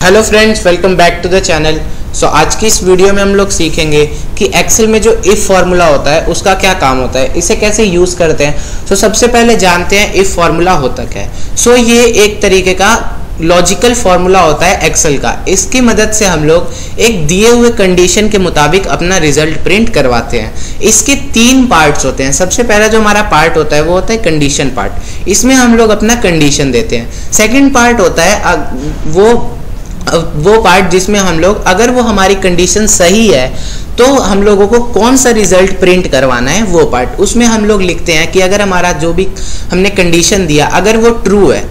Hello friends, welcome back to the channel. So आज की इस वीडियो में हम लोग सीखेंगे कि एक्सेल में जो इफ़ फार्मूला होता है उसका क्या काम होता है, इसे कैसे यूज़ करते हैं। सो सबसे पहले जानते हैं इफ़ फार्मूला होता क्या है। सो ये एक तरीके का लॉजिकल फार्मूला होता है एक्सेल का। इसकी मदद से हम लोग एक दिए हुए कंडीशन के मुताबिक अपना रिजल्ट प्रिंट करवाते हैं। इसके तीन पार्ट्स होते हैं। सबसे पहला जो हमारा पार्ट होता है वो होता है कंडीशन पार्ट। इसमें हम लोग अपना कंडीशन देते हैं। सेकंड पार्ट होता है वो पार्ट जिसमें हम लोग, अगर वो हमारी कंडीशन सही है तो हम लोगों को कौन सा रिजल्ट प्रिंट करवाना है, वो पार्ट। उसमें हम लोग लिखते हैं कि अगर हमारा जो भी हमने कंडीशन दिया अगर वो ट्रू है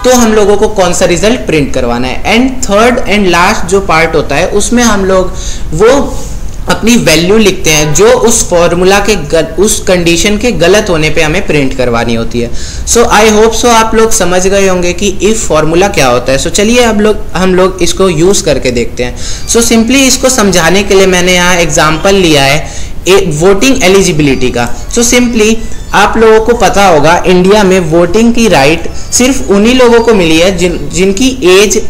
तो हम लोगों को कौन सा रिजल्ट प्रिंट करवाना है। एंड थर्ड एंड लास्ट जो पार्ट होता है उसमें हम लोग वो अपनी वैल्यू लिखते हैं जो उस फॉर्मूला के उस कंडीशन के गलत होने पे हमें प्रिंट करवानी होती है। सो आई होप सो आप लोग समझ गए होंगे कि इफ फॉर्मूला क्या होता है। सो चलिए अब हम लोग इसको यूज़ करके देखते हैं। सो सिंपली इसको समझाने के लिए मैंने यहाँ एग्जाम्पल लिया है वोटिंग एलिजिबिलिटी का। सो सिंपली आप लोगों को पता होगा इंडिया में वोटिंग की राइट सिर्फ उन्हीं लोगों को मिली है जिनकी एज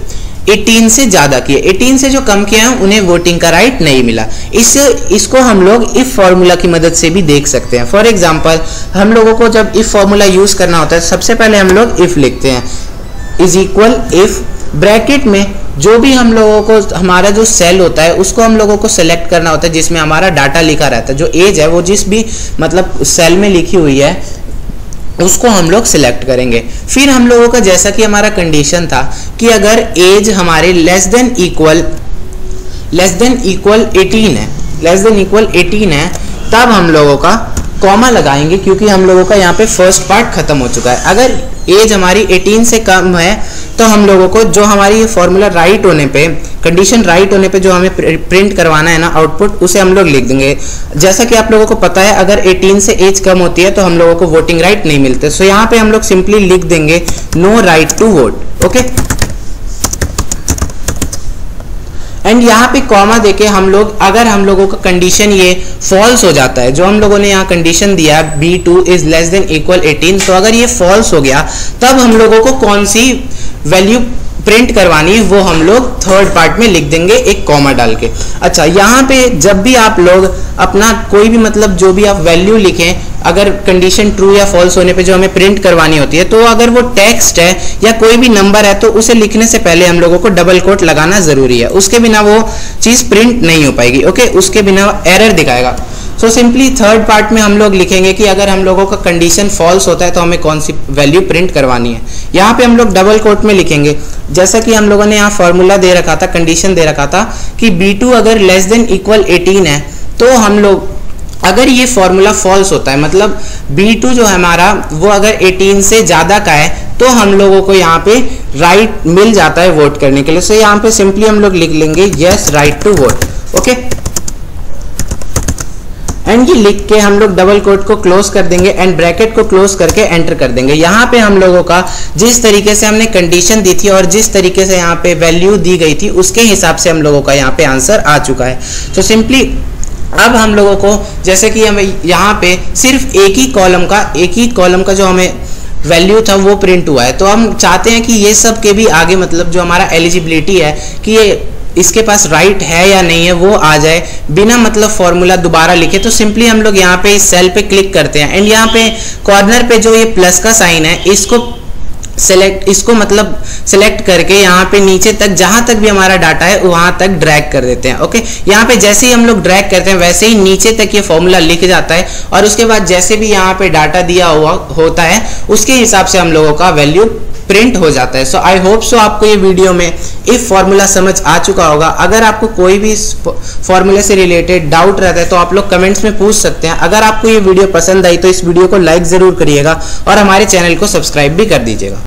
18 से ज़्यादा की है। 18 से जो कम किया है उन्हें वोटिंग का राइट नहीं मिला। इसको हम लोग इफ फॉर्मूला की मदद से भी देख सकते हैं। फॉर एग्जांपल हम लोगों को जब इफ फॉर्मूला यूज़ करना होता है सबसे पहले हम लोग इफ लिखते हैं, इज इक्वल इफ, ब्रैकेट में जो भी हम लोगों को हमारा जो सेल होता है उसको हम लोगों को सेलेक्ट करना होता है जिसमें हमारा डाटा लिखा रहता है। जो एज है वो जिस भी मतलब सेल में लिखी हुई है उसको हम लोग सिलेक्ट करेंगे। फिर हम लोगों का जैसा कि हमारा कंडीशन था कि अगर एज हमारे लेस देन इक्वल 18 है तब हम लोगों का कॉमा लगाएंगे क्योंकि हम लोगों का यहाँ पे फर्स्ट पार्ट खत्म हो चुका है। अगर एज हमारी 18 से कम है तो हम लोगों को जो हमारी ये फॉर्मूला राइट होने पे, कंडीशन राइट होने पे जो हमें प्रिंट करवाना है ना आउटपुट, उसे हम लोग लिख देंगे। जैसा कि आप लोगों को पता है अगर 18 से एज कम होती है तो हम लोगों को वोटिंग राइट नहीं मिलते। सो यहाँ पे हम लोग सिंपली लिख देंगे no right to vote. Okay, and यहाँ पे कॉमा देके हम लोग, अगर हम लोगों का कंडीशन ये फॉल्स हो जाता है, जो हम लोगों ने यहाँ कंडीशन दिया B2 is less than equal 18, तो अगर ये फॉल्स हो गया तब हम लोगों को कौन सी वैल्यू प्रिंट करवानी है वो हम लोग थर्ड पार्ट में लिख देंगे एक कॉमा डाल के। अच्छा, यहाँ पे जब भी आप लोग अपना कोई भी मतलब जो भी आप वैल्यू लिखें, अगर कंडीशन ट्रू या फॉल्स होने पे जो हमें प्रिंट करवानी होती है, तो अगर वो टेक्स्ट है या कोई भी नंबर है तो उसे लिखने से पहले हम लोगों को डबल कोट लगाना जरूरी है। उसके बिना वो चीज़ प्रिंट नहीं हो पाएगी। ओके, उसके बिना एरर दिखाएगा। सो सिंपली थर्ड पार्ट में हम लोग लिखेंगे कि अगर हम लोगों का कंडीशन फॉल्स होता है तो हमें कौन सी वैल्यू प्रिंट करवानी है। यहाँ पे हम लोग डबल कोट में लिखेंगे जैसा कि हम लोगों ने यहाँ फॉर्मूला दे रखा था, कंडीशन दे रखा था कि B2 अगर लेस देन इक्वल 18 है तो हम लोग, अगर ये फॉर्मूला फॉल्स होता है मतलब B2 जो है हमारा वो अगर 18 से ज़्यादा का है तो हम लोगों को यहाँ पे राइट मिल जाता है वोट करने के लिए। सो यहाँ पे सिंपली हम लोग लिख लेंगे yes right to vote. Okay, and ये लिख के हम लोग डबल कोट को क्लोज कर देंगे एंड ब्रैकेट को क्लोज करके एंटर कर देंगे। यहाँ पे हम लोगों का जिस तरीके से हमने कंडीशन दी थी और जिस तरीके से यहाँ पे वैल्यू दी गई थी उसके हिसाब से हम लोगों का यहाँ पे आंसर आ चुका है। तो सिंपली अब हम लोगों को, जैसे कि हमें यहाँ पे सिर्फ एक ही कॉलम का जो हमें वैल्यू था वो प्रिंट हुआ है, तो हम चाहते हैं कि ये सब के भी आगे मतलब जो हमारा एलिजिबिलिटी है कि ये इसके पास राइट है या नहीं है वो आ जाए बिना मतलब फॉर्मूला दोबारा लिखे। तो सिंपली हम लोग यहाँ पे इस सेल पे क्लिक करते हैं एंड यहाँ पे कॉर्नर पे जो ये प्लस का साइन है इसको मतलब सेलेक्ट करके यहाँ पे नीचे तक जहाँ तक भी हमारा डाटा है वहाँ तक ड्रैग कर देते हैं। ओके, यहाँ पे जैसे ही हम लोग ड्रैग करते हैं वैसे ही नीचे तक ये फॉर्मूला लिख जाता है और उसके बाद जैसे भी यहाँ पे डाटा दिया हुआ होता है उसके हिसाब से हम लोगों का वैल्यू प्रिंट हो जाता है। सो आई होप सो आपको ये वीडियो में इफ फॉर्मूला समझ आ चुका होगा। अगर आपको कोई भी फॉर्मूले से रिलेटेड डाउट रहता है तो आप लोग कमेंट्स में पूछ सकते हैं। अगर आपको ये वीडियो पसंद आई तो इस वीडियो को लाइक ज़रूर करिएगा और हमारे चैनल को सब्सक्राइब भी कर दीजिएगा।